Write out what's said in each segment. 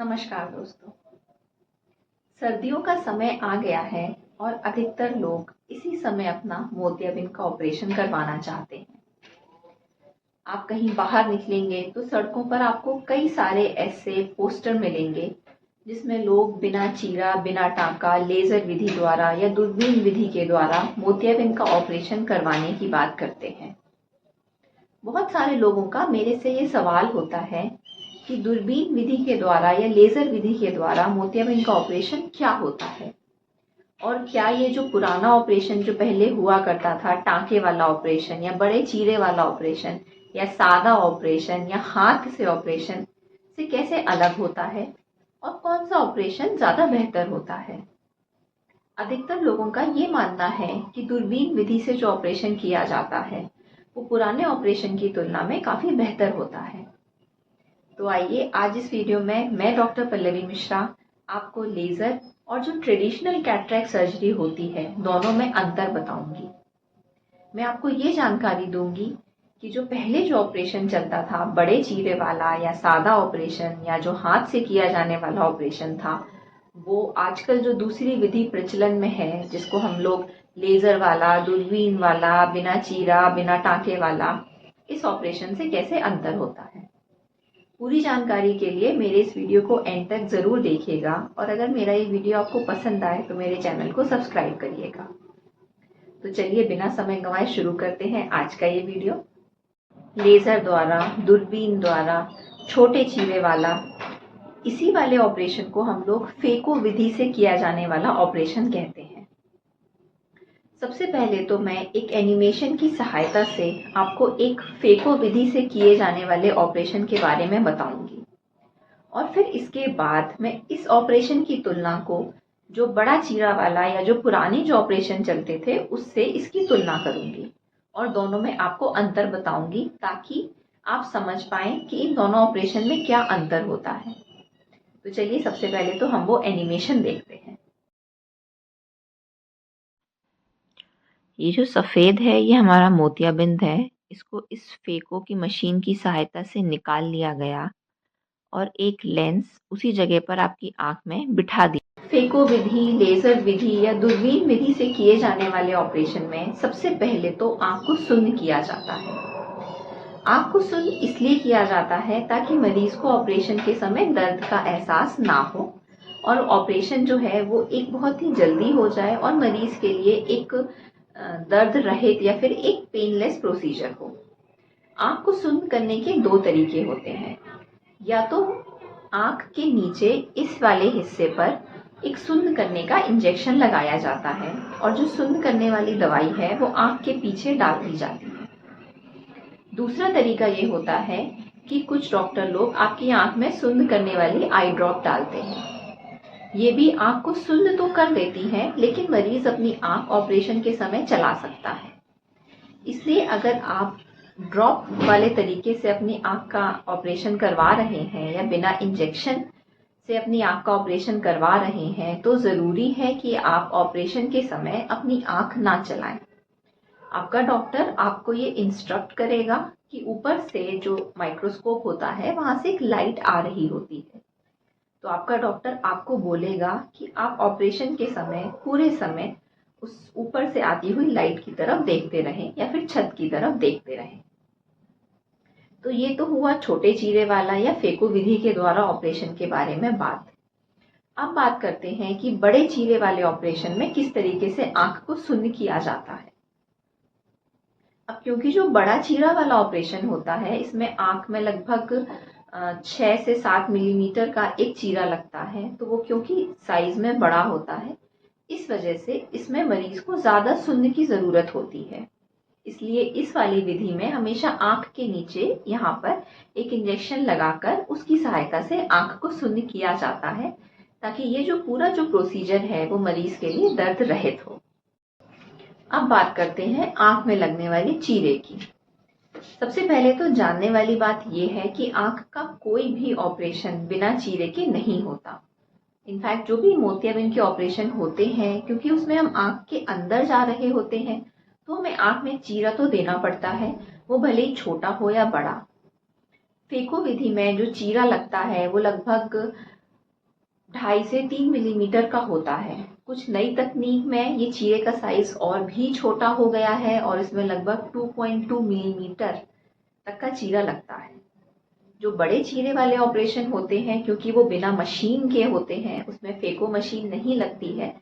नमस्कार दोस्तों। सर्दियों का समय आ गया है और अधिकतर लोग इसी समय अपना मोतियाबिंद का ऑपरेशन करवाना चाहते हैं। आप कहीं बाहर निकलेंगे तो सड़कों पर आपको कई सारे ऐसे पोस्टर मिलेंगे जिसमें लोग बिना चीरा, बिना टाँका, लेजर विधि द्वारा या दूरबीन विधि के द्वारा मोतियाबिंद का ऑपरेशन करवाने की बात करते हैं। बहुत सारे लोगों का मेरे से ये सवाल होता है कि दूरबीन विधि के द्वारा या लेजर विधि के द्वारा मोतियाबिंद का ऑपरेशन क्या होता है, और क्या ये जो पुराना ऑपरेशन जो पहले हुआ करता था, टाँके वाला ऑपरेशन या बड़े चीरे वाला ऑपरेशन या सादा ऑपरेशन या हाथ से ऑपरेशन से कैसे अलग होता है, और कौन सा ऑपरेशन ज़्यादा बेहतर होता है। अधिकतर लोगों का ये मानना है कि दूरबीन विधि से जो ऑपरेशन किया जाता है वो पुराने ऑपरेशन की तुलना में काफ़ी बेहतर होता है। तो आइए आज इस वीडियो में मैं डॉक्टर पल्लवी मिश्रा आपको लेज़र और जो ट्रेडिशनल कैटरेक्ट सर्जरी होती है दोनों में अंतर बताऊंगी। मैं आपको ये जानकारी दूंगी कि जो पहले जो ऑपरेशन चलता था, बड़े चीरे वाला या सादा ऑपरेशन या जो हाथ से किया जाने वाला ऑपरेशन था, वो आजकल जो दूसरी विधि प्रचलन में है जिसको हम लोग लेज़र वाला, दूरबीन वाला, बिना चीरा, बिना टाँके वाला, इस ऑपरेशन से कैसे अंतर होता है। पूरी जानकारी के लिए मेरे इस वीडियो को एंड तक ज़रूर देखिएगा, और अगर मेरा ये वीडियो आपको पसंद आए तो मेरे चैनल को सब्सक्राइब करिएगा। तो चलिए बिना समय गंवाए शुरू करते हैं आज का ये वीडियो। लेज़र द्वारा, दूरबीन द्वारा, छोटे चीरे वाला, इसी वाले ऑपरेशन को हम लोग फेको विधि से किया जाने वाला ऑपरेशन कहते हैं। सबसे पहले तो मैं एक एनिमेशन की सहायता से आपको एक फेको विधि से किए जाने वाले ऑपरेशन के बारे में बताऊंगी, और फिर इसके बाद मैं इस ऑपरेशन की तुलना को जो बड़ा चीरा वाला या जो पुरानी जो ऑपरेशन चलते थे उससे इसकी तुलना करूंगी, और दोनों में आपको अंतर बताऊंगी ताकि आप समझ पाएं कि इन दोनों ऑपरेशन में क्या अंतर होता है। तो चलिए सबसे पहले तो हम वो एनिमेशन देखते हैं। ये जो सफ़ेद है ये हमारा मोतियाबिंद है। इसको इस फेको की मशीन की सहायता से निकाल लिया गया और एक लेंस उसी जगह पर आपकी आँख में बिठा दिया। फेको विधि, लेजर विधि या दूरबीन विधि से किए जाने वाले ऑपरेशन में सबसे पहले तो आँख को शून्य किया जाता है। आँख को शून्य इसलिए किया जाता है ताकि मरीज को ऑपरेशन के समय दर्द का एहसास ना हो, और ऑपरेशन जो है वो एक बहुत ही जल्दी हो जाए और मरीज के लिए एक दर्द रहित या फिर एक पेनलेस प्रोसीजर हो। आँख को शून्य करने के दो तरीके होते हैं। या तो आँख के नीचे इस वाले हिस्से पर एक शून्य करने का इंजेक्शन लगाया जाता है, और जो शून्य करने वाली दवाई है वो आँख के पीछे डाल दी जाती है। दूसरा तरीका ये होता है कि कुछ डॉक्टर लोग आपकी आँख में शून्य करने वाली आई ड्रॉप डालते हैं। ये भी आँख को शून्य तो कर देती है, लेकिन मरीज अपनी आँख ऑपरेशन के समय चला सकता है। इसलिए अगर आप ड्रॉप वाले तरीके से अपनी आँख का ऑपरेशन करवा रहे हैं या बिना इंजेक्शन से अपनी आँख का ऑपरेशन करवा रहे हैं तो ज़रूरी है कि आप ऑपरेशन के समय अपनी आँख ना चलाएं। आपका डॉक्टर आपको ये इंस्ट्रक्ट करेगा कि ऊपर से जो माइक्रोस्कोप होता है वहाँ से एक लाइट आ रही होती है, तो आपका डॉक्टर आपको बोलेगा कि आप ऑपरेशन के समय पूरे समय उस ऊपर से आती हुई लाइट की तरफ देखते रहें या फिर छत की तरफ देखते रहें। तो ये तो हुआ छोटे चीरे वाला या फेको विधि के द्वारा ऑपरेशन के बारे में बात। अब बात करते हैं कि बड़े चीरे वाले ऑपरेशन में किस तरीके से आंख को शून्य किया जाता है। अब क्योंकि जो बड़ा चीरा वाला ऑपरेशन होता है इसमें आंख में लगभग 6 से 7 मिलीमीटर का एक चीरा लगता है, तो वो क्योंकि साइज में बड़ा होता है इस वजह से इसमें मरीज को ज़्यादा शून्य की ज़रूरत होती है। इसलिए इस वाली विधि में हमेशा आंख के नीचे यहाँ पर एक इंजेक्शन लगाकर उसकी सहायता से आंख को शून्य किया जाता है, ताकि ये जो पूरा जो प्रोसीजर है वो मरीज के लिए दर्द रहित हो। अब बात करते हैं आंख में लगने वाले चीरे की। सबसे पहले तो जानने वाली बात यह है कि आंख का कोई भी ऑपरेशन बिना चीरे के नहीं होता। इनफैक्ट जो भी मोतियाबिंद के ऑपरेशन होते हैं, क्योंकि उसमें हम आंख के अंदर जा रहे होते हैं तो हमें आंख में चीरा तो देना पड़ता है, वो भले ही छोटा हो या बड़ा। फेको विधि में जो चीरा लगता है वो लगभग 2.5 से 3 मिलीमीटर का होता है। कुछ नई तकनीक में ये चीरे का साइज और भी छोटा हो गया है और इसमें लगभग 2.2 मिलीमीटर तक का चीरा लगता है। जो बड़े चीरे वाले ऑपरेशन होते हैं, क्योंकि वो बिना मशीन के होते हैं, उसमें फेको मशीन नहीं लगती है,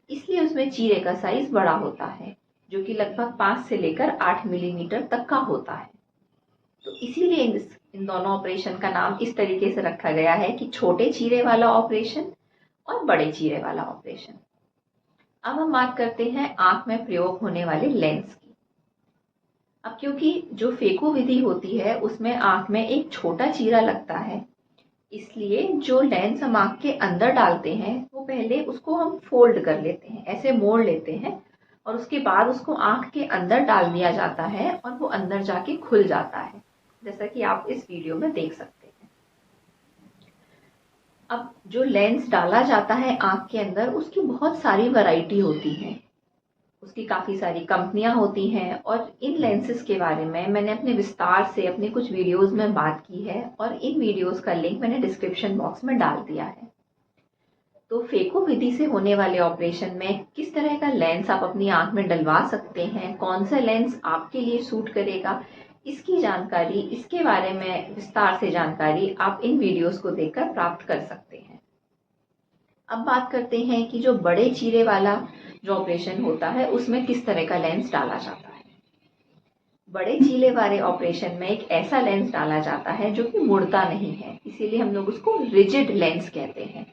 इसलिए उसमें चीरे का साइज बड़ा होता है, जो कि लगभग 5 से लेकर 8 मिलीमीटर तक का होता है। तो इसीलिए इन दोनों ऑपरेशन का नाम इस तरीके से रखा गया है कि छोटे चीरे वाला ऑपरेशन और बड़े चीरे वाला ऑपरेशन। अब हम बात करते हैं आंख में प्रयोग होने वाले लेंस की। अब क्योंकि जो फेको विधि होती है उसमें आंख में एक छोटा चीरा लगता है, इसलिए जो लेंस हम आंख के अंदर डालते हैं वो पहले उसको हम फोल्ड कर लेते हैं, ऐसे मोड़ लेते हैं, और उसके बाद उसको आंख के अंदर डाल दिया जाता है और वो अंदर जाके खुल जाता है, जैसा कि आप इस वीडियो में देख सकते हैं। अब जो लेंस डाला जाता है आंख के अंदर, उसकी बहुत सारी वैरायटी होती है, उसकी काफ़ी सारी कंपनियां होती हैं, और इन लेंसेज के बारे में मैंने अपने विस्तार से अपने कुछ वीडियोस में बात की है और इन वीडियोस का लिंक मैंने डिस्क्रिप्शन बॉक्स में डाल दिया है। तो फेको विधि से होने वाले ऑपरेशन में किस तरह का लेंस आप अपनी आंख में डलवा सकते हैं, कौन सा लेंस आपके लिए सूट करेगा, इसकी जानकारी, इसके बारे में विस्तार से जानकारी आप इन वीडियोस को देखकर प्राप्त कर सकते हैं। अब बात करते हैं कि जो बड़े चीरे वाला जो ऑपरेशन होता है उसमें किस तरह का लेंस डाला जाता है। बड़े चीरे वाले ऑपरेशन में एक ऐसा लेंस डाला जाता है जो कि मुड़ता नहीं है, इसीलिए हम लोग उसको रिजिड लेंस कहते हैं।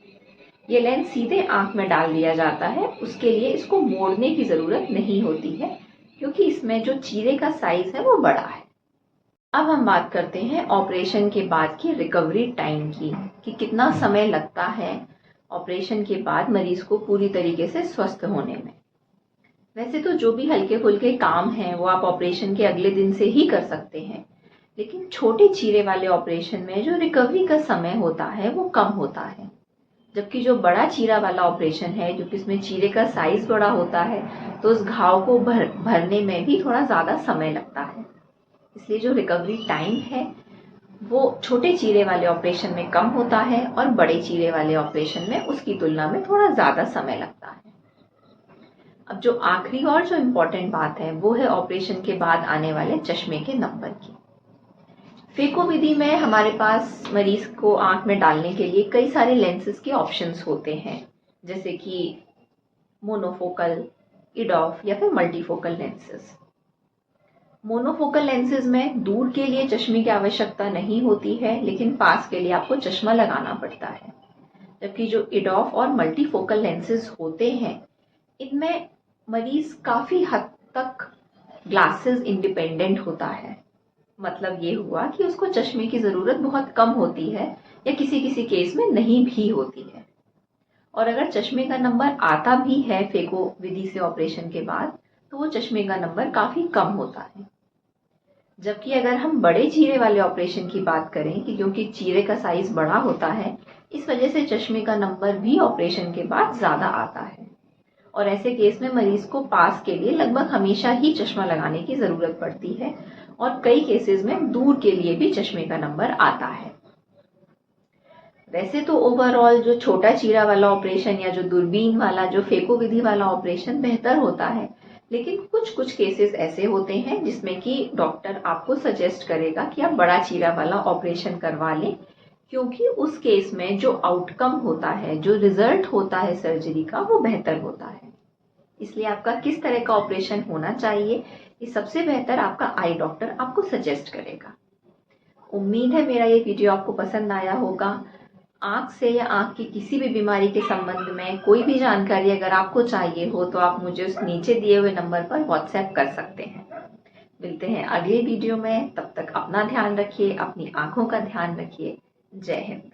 ये लेंस सीधे आंख में डाल दिया जाता है, उसके लिए इसको मोड़ने की जरूरत नहीं होती है, क्योंकि इसमें जो चीरे का साइज है वो बड़ा है। अब हम बात करते हैं ऑपरेशन के बाद की रिकवरी टाइम की, कि कितना समय लगता है ऑपरेशन के बाद मरीज को पूरी तरीके से स्वस्थ होने में। वैसे तो जो भी हल्के फुल्के काम हैं वो आप ऑपरेशन के अगले दिन से ही कर सकते हैं, लेकिन छोटे चीरे वाले ऑपरेशन में जो रिकवरी का समय होता है वो कम होता है। जबकि जो बड़ा चीरा वाला ऑपरेशन है, जो कि इसमें चीरे का साइज बड़ा होता है, तो उस घाव को भरने में भी थोड़ा ज़्यादा समय लगता है। इसलिए जो रिकवरी टाइम है वो छोटे चीरे वाले ऑपरेशन में कम होता है और बड़े चीरे वाले ऑपरेशन में उसकी तुलना में थोड़ा ज़्यादा समय लगता है। अब जो आखिरी और जो इम्पोर्टेंट बात है वो है ऑपरेशन के बाद आने वाले चश्मे के नंबर की। फेको विधि में हमारे पास मरीज को आंख में डालने के लिए कई सारे लेंसेज के ऑप्शंस होते हैं, जैसे कि मोनोफोकल, इडॉफ या फिर मल्टीफोकल लेंसेज। मोनोफोकल लेंसेज में दूर के लिए चश्मे की आवश्यकता नहीं होती है, लेकिन पास के लिए आपको चश्मा लगाना पड़ता है। जबकि जो इडॉफ और मल्टीफोकल लेंसेज होते हैं, इनमें मरीज काफ़ी हद तक ग्लासेस इंडिपेंडेंट होता है। मतलब ये हुआ कि उसको चश्मे की ज़रूरत बहुत कम होती है या किसी किसी केस में नहीं भी होती है। और अगर चश्मे का नंबर आता भी है फेको विधि से ऑपरेशन के बाद, तो वो चश्मे का नंबर काफ़ी कम होता है। जबकि अगर हम बड़े चीरे वाले ऑपरेशन की बात करें, कि क्योंकि चीरे का साइज बड़ा होता है, इस वजह से चश्मे का नंबर भी ऑपरेशन के बाद ज़्यादा आता है, और ऐसे केस में मरीज को पास के लिए लगभग हमेशा ही चश्मा लगाने की ज़रूरत पड़ती है, और कई केसेस में दूर के लिए भी चश्मे का नंबर आता है। वैसे तो ओवरऑल जो छोटा चीरा वाला ऑपरेशन या जो दूरबीन वाला, जो फेको विधि वाला ऑपरेशन बेहतर होता है, लेकिन कुछ कुछ केसेस ऐसे होते हैं जिसमें कि डॉक्टर आपको सजेस्ट करेगा कि आप बड़ा चीरा वाला ऑपरेशन करवा लें, क्योंकि उस केस में जो आउटकम होता है, जो रिजल्ट होता है सर्जरी का, वो बेहतर होता है। इसलिए आपका किस तरह का ऑपरेशन होना चाहिए, ये सबसे बेहतर आपका आई डॉक्टर आपको सजेस्ट करेगा। उम्मीद है मेरा ये वीडियो आपको पसंद आया होगा। आँख से या आँख की किसी भी बीमारी के संबंध में कोई भी जानकारी अगर आपको चाहिए हो, तो आप मुझे उस नीचे दिए हुए नंबर पर व्हाट्सएप कर सकते हैं। मिलते हैं अगले वीडियो में, तब तक अपना ध्यान रखिए, अपनी आँखों का ध्यान रखिए। जय हिंद।